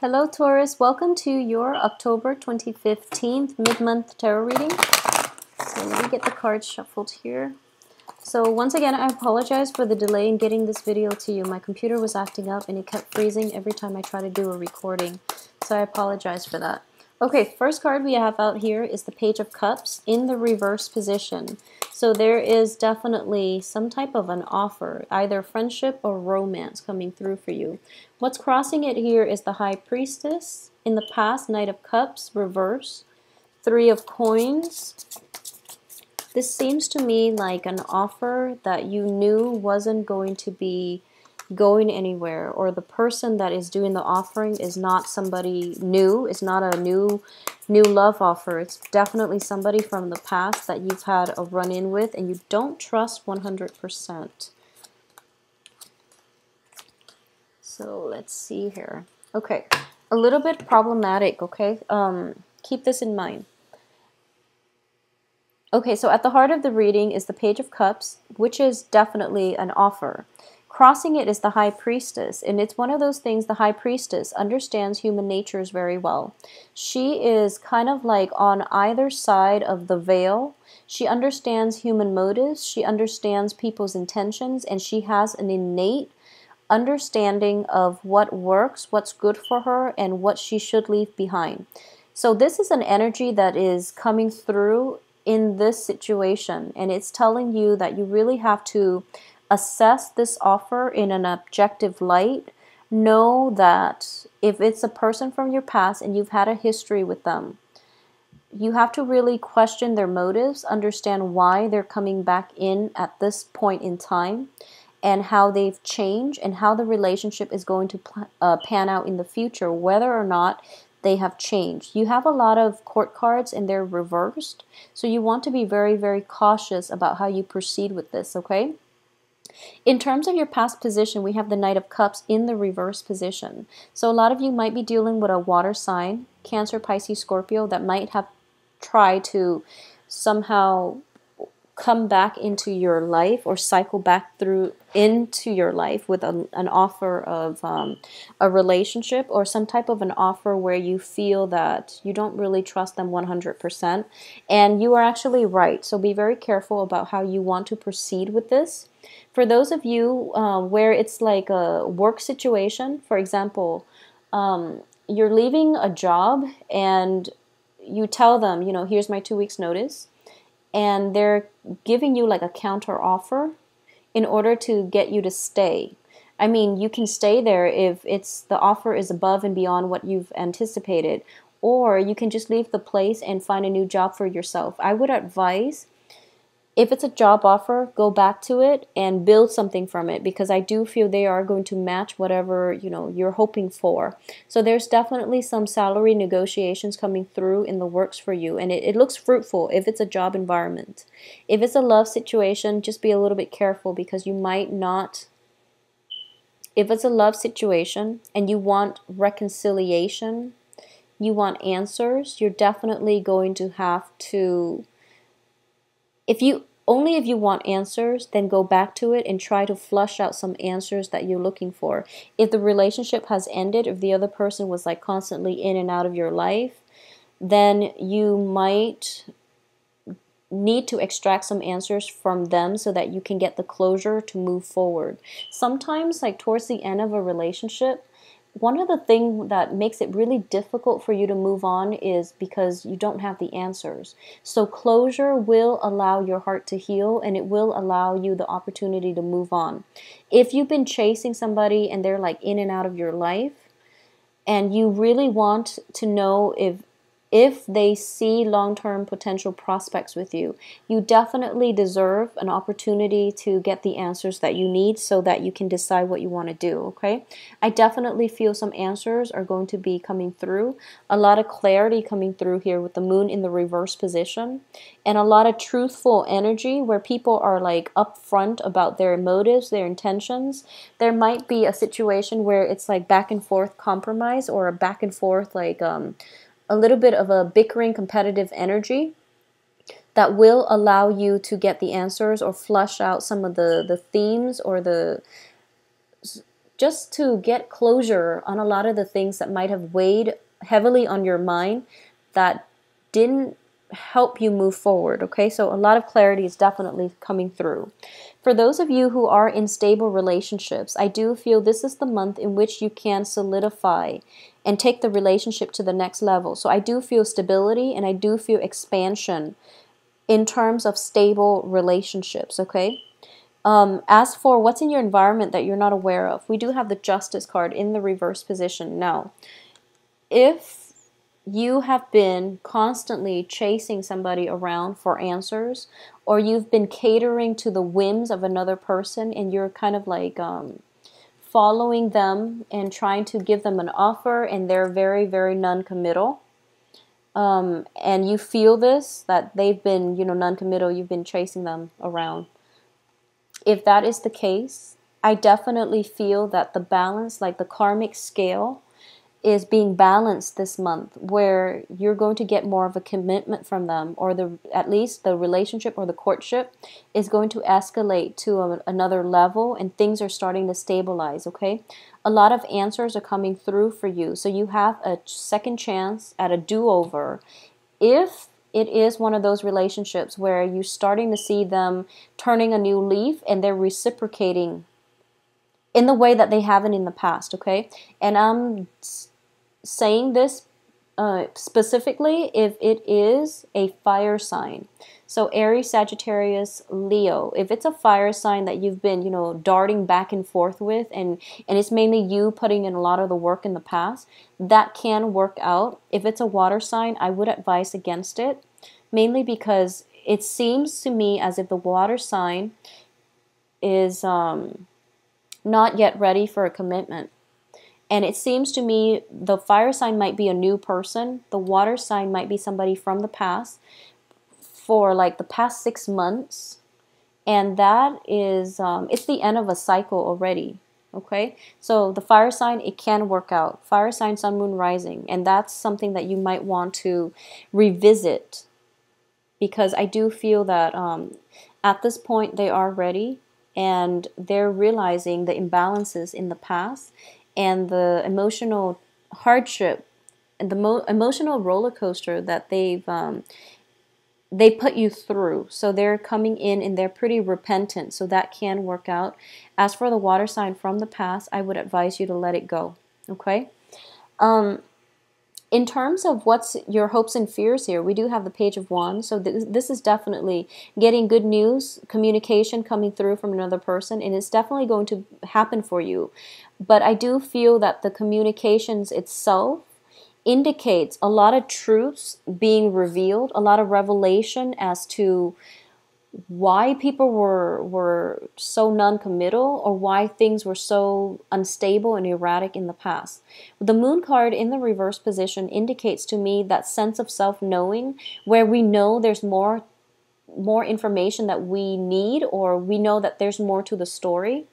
Hello Taurus, welcome to your October 2015 mid-month tarot reading. So let me get the cards shuffled here. So once again, I apologize for the delay in getting this video to you. My computer was acting up and it kept freezing every time I try to do a recording. So I apologize for that. Okay, first card we have out here is the Page of Cups in the reverse position. So there is definitely some type of an offer, either friendship or romance coming through for you. What's crossing it here is the High Priestess. In the past, Knight of Cups, reverse. Three of Coins. This seems to me like an offer that you knew wasn't going to be going anywhere, or the person that is doing the offering is not somebody new. It's not a new love offer. It's definitely somebody from the past that you've had a run-in with and you don't trust 100%. So let's see here. Okay, a little bit problematic, okay? Keep this in mind. Okay, so at the heart of the reading is the Page of Cups, which is definitely an offer. Crossing it is the High Priestess, and it's one of those things. The High Priestess understands human natures very well. She is kind of like on either side of the veil. She understands human motives, she understands people's intentions, and she has an innate understanding of what works, what's good for her, and what she should leave behind. So this is an energy that is coming through in this situation, and it's telling you that you really have to assess this offer in an objective light. Know that if it's a person from your past and you've had a history with them, you have to really question their motives, understand why they're coming back in at this point in time, and how they've changed, and how the relationship is going to pan out in the future, whether or not they have changed. You have a lot of court cards and they're reversed, so you want to be very, very cautious about how you proceed with this, okay? In terms of your past position, we have the Knight of Cups in the reverse position. So a lot of you might be dealing with a water sign, Cancer, Pisces, Scorpio, that might have tried to somehow come back into your life or cycle back through into your life with an offer of a relationship, or some type of an offer where you feel that you don't really trust them 100%. And you are actually right. So be very careful about how you want to proceed with this. For those of you where it's like a work situation, for example, you're leaving a job and you tell them, you know, here's my 2 weeks notice, and they're giving you like a counter offer in order to get you to stay. I mean, you can stay there if the offer is above and beyond what you've anticipated, or you can just leave the place and find a new job for yourself. I would advise, if it's a job offer, go back to it and build something from it, because I do feel they are going to match whatever, you know, you're hoping for. So there's definitely some salary negotiations coming through in the works for you, and it looks fruitful if it's a job environment. If it's a love situation, just be a little bit careful, because you might not. If it's a love situation and you want reconciliation, you want answers, you're definitely going to have to, if you want answers, then go back to it and try to flush out some answers that you're looking for. If the relationship has ended, if the other person was like constantly in and out of your life, then you might need to extract some answers from them so that you can get the closure to move forward. Sometimes, like towards the end of a relationship, one of the things that makes it really difficult for you to move on is because you don't have the answers. So closure will allow your heart to heal, and it will allow you the opportunity to move on. If you've been chasing somebody and they're like in and out of your life, and you really want to know if they see long-term potential prospects with you, you definitely deserve an opportunity to get the answers that you need so that you can decide what you want to do, okay? I definitely feel some answers are going to be coming through. A lot of clarity coming through here with the moon in the reverse position, and a lot of truthful energy where people are like upfront about their motives, their intentions. There might be a situation where it's like back and forth compromise, or a back and forth like a little bit of a bickering competitive energy that will allow you to get the answers or flush out some of the themes or the just to get closure on a lot of the things that might have weighed heavily on your mind that didn't help you move forward. Okay, so a lot of clarity is definitely coming through. For those of you who are in stable relationships, I do feel this is the month in which you can solidify and take the relationship to the next level. So I do feel stability and I do feel expansion in terms of stable relationships, okay? As for what's in your environment that you're not aware of, we do have the Justice card in the reverse position. Now, if you have been constantly chasing somebody around for answers, or you've been catering to the whims of another person and you're kind of like following them and trying to give them an offer and they're very, very non-committal, and you feel this, that they've been, non-committal, you've been chasing them around. If that is the case, I definitely feel that the balance, like the karmic scale, is being balanced this month, where you're going to get more of a commitment from them, or at least the relationship or the courtship is going to escalate to another level and things are starting to stabilize, okay? A lot of answers are coming through for you, so you have a second chance at a do-over. If it is one of those relationships where you're starting to see them turning a new leaf and they're reciprocating in the way that they haven't in the past, okay? And I'm saying this specifically if it is a fire sign. So Aries, Sagittarius, Leo. If it's a fire sign that you've been, darting back and forth with, and it's mainly you putting in a lot of the work in the past, that can work out. If it's a water sign, I would advise against it, mainly because it seems to me as if the water sign is not yet ready for a commitment. And it seems to me the fire sign might be a new person. The water sign might be somebody from the past for like the past 6 months. And that is, it's the end of a cycle already. Okay? So the fire sign, it can work out. Fire sign, sun, moon, rising. And that's something that you might want to revisit. Because I do feel that at this point they are ready. And they're realizing the imbalances in the past and the emotional hardship and the emotional roller coaster that they put you through. So they're coming in and they're pretty repentant. So that can work out. As for the water sign from the past, I would advise you to let it go. Okay? In terms of what's your hopes and fears here, we do have the Page of Wands. So this is definitely getting good news, communication coming through from another person, and it's definitely going to happen for you. But I do feel that the communications itself indicates a lot of truths being revealed, a lot of revelation as to why people were so non-committal, or why things were so unstable and erratic in the past. The Moon card in the reverse position indicates to me that sense of self-knowing, where we know there's more information that we need, or we know that there's more to the story.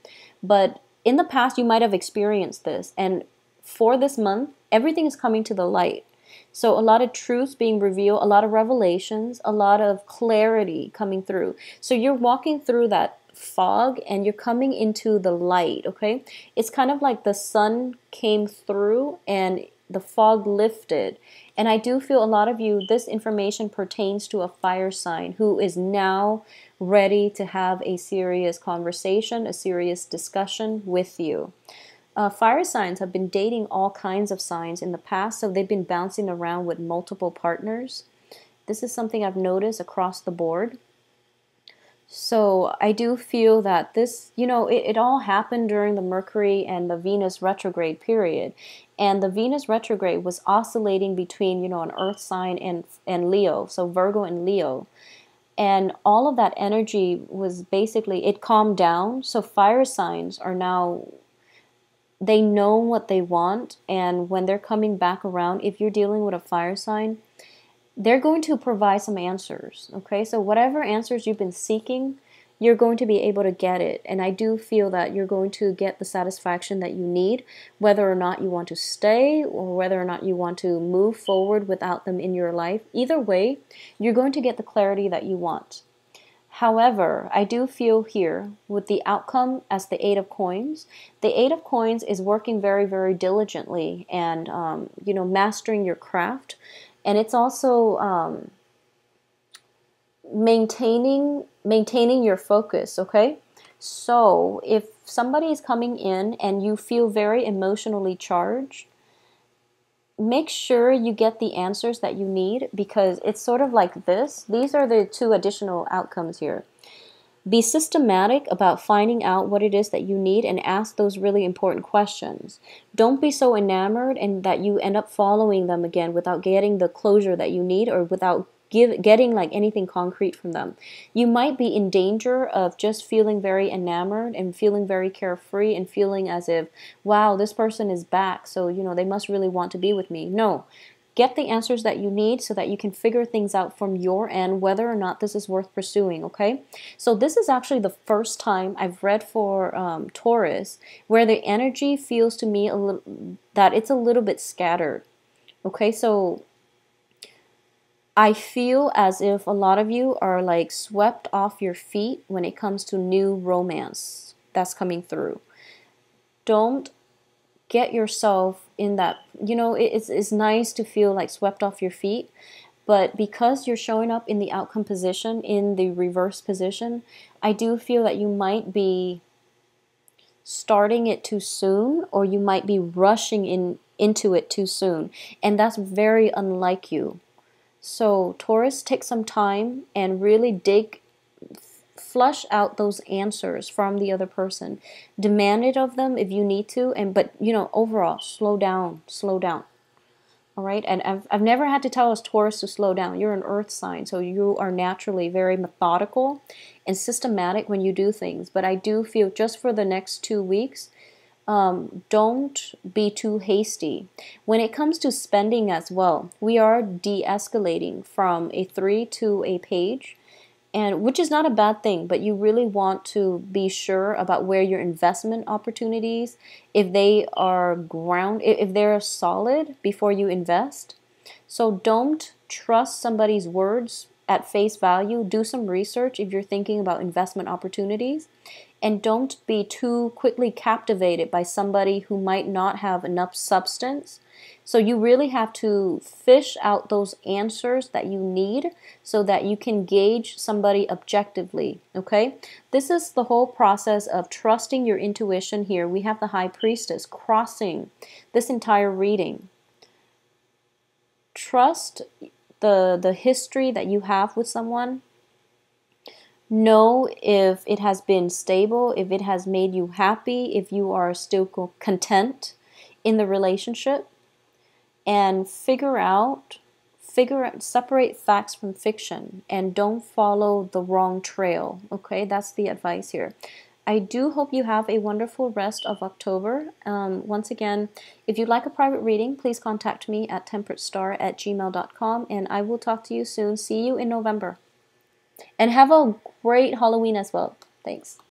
But in the past, you might have experienced this, and for this month, everything is coming to the light. So a lot of truths being revealed, a lot of revelations, a lot of clarity coming through. So you're walking through that fog and you're coming into the light, okay? It's kind of like the sun came through and the fog lifted. And I do feel a lot of you, this information pertains to a fire sign who is now ready to have a serious conversation, a serious discussion with you. Fire signs have been dating all kinds of signs in the past, so they've been bouncing around with multiple partners. This is something I've noticed across the board. So I do feel that this, it all happened during the Mercury and the Venus retrograde period. And the Venus retrograde was oscillating between, an earth sign and Leo, so Virgo and Leo. And all of that energy was basically, it calmed down. So fire signs are now, they know what they want, and when they're coming back around, if you're dealing with a fire sign, they're going to provide some answers, okay? So whatever answers you've been seeking, you're going to be able to get it. And I do feel that you're going to get the satisfaction that you need, whether or not you want to stay or whether or not you want to move forward without them in your life. Either way, you're going to get the clarity that you want. However, I do feel here with the outcome as the Eight of Coins, the Eight of Coins is working very, very diligently and, mastering your craft. And it's also maintaining your focus, okay? So if somebody is coming in and you feel very emotionally charged, make sure you get the answers that you need, because it's sort of like this. These are the two additional outcomes here. Be systematic about finding out what it is that you need and ask those really important questions. Don't be so enamored and that you end up following them again without getting the closure that you need, or without getting like anything concrete from them. You might be in danger of just feeling very enamored and feeling very carefree and feeling as if, wow, this person is back, so they must really want to be with me. No. Get the answers that you need so that you can figure things out from your end, whether or not this is worth pursuing, okay? So this is actually the first time I've read for Taurus where the energy feels to me that it's a little bit scattered, okay? So I feel as if a lot of you are like swept off your feet when it comes to new romance that's coming through. Don't get yourself in that, it's nice to feel like swept off your feet, but because you're showing up in the outcome position, in the reverse position, I do feel that you might be starting it too soon, or you might be rushing into it too soon, and that's very unlike you. So Taurus, take some time and really flush out those answers from the other person. Demand it of them if you need to, but overall, slow down. All right, and I've never had to tell us Taurus to slow down. You're an earth sign, so you are naturally very methodical and systematic when you do things. But I do feel just for the next 2 weeks, don't be too hasty. When it comes to spending as well, we are de-escalating from a 3 to a page, and which is not a bad thing, but you really want to be sure about where your investment opportunities, if they are if they're solid before you invest. So don't trust somebody's words at face value. Do some research if you're thinking about investment opportunities. And don't be too quickly captivated by somebody who might not have enough substance. So you really have to fish out those answers that you need so that you can gauge somebody objectively, okay? This is the whole process of trusting your intuition here. We have the High Priestess crossing this entire reading. Trust the history that you have with someone. Know if it has been stable, if it has made you happy, if you are still content in the relationship, and separate facts from fiction, and don't follow the wrong trail, okay? That's the advice here. I do hope you have a wonderful rest of October. Once again, if you'd like a private reading, please contact me at temperatestar@gmail.com, and I will talk to you soon. See you in November. And have a great Halloween as well. Thanks.